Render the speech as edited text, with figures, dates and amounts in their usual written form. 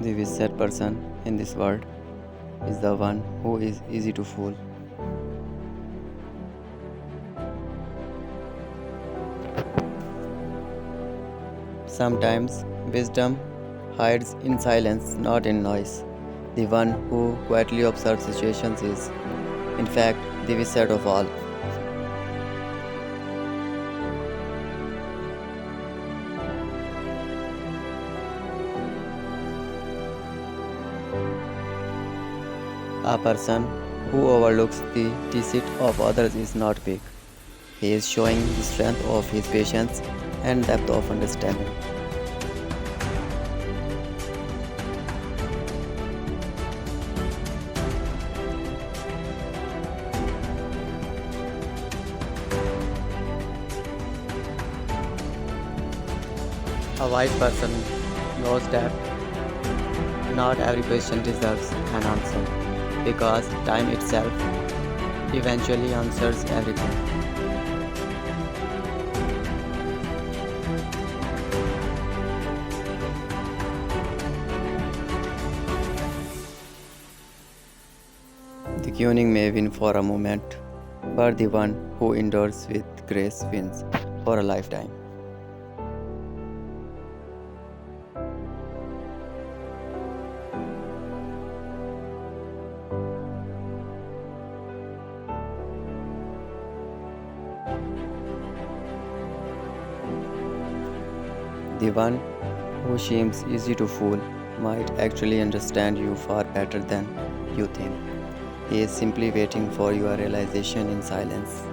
The wisest person in this world is the one who is easy to fool. Sometimes wisdom hides in silence, not in noise. The one who quietly observes situations is, in fact, the wisest of all. A person who overlooks the deceit of others is not weak. He is showing the strength of his patience and depth of understanding. A wise person knows that not every question deserves an answer because time itself eventually answers everything. The cunning may win for a moment, but the one who endures with grace wins for a lifetime. The one who seems easy to fool might actually understand you far better than you think. He is simply waiting for your realization in silence.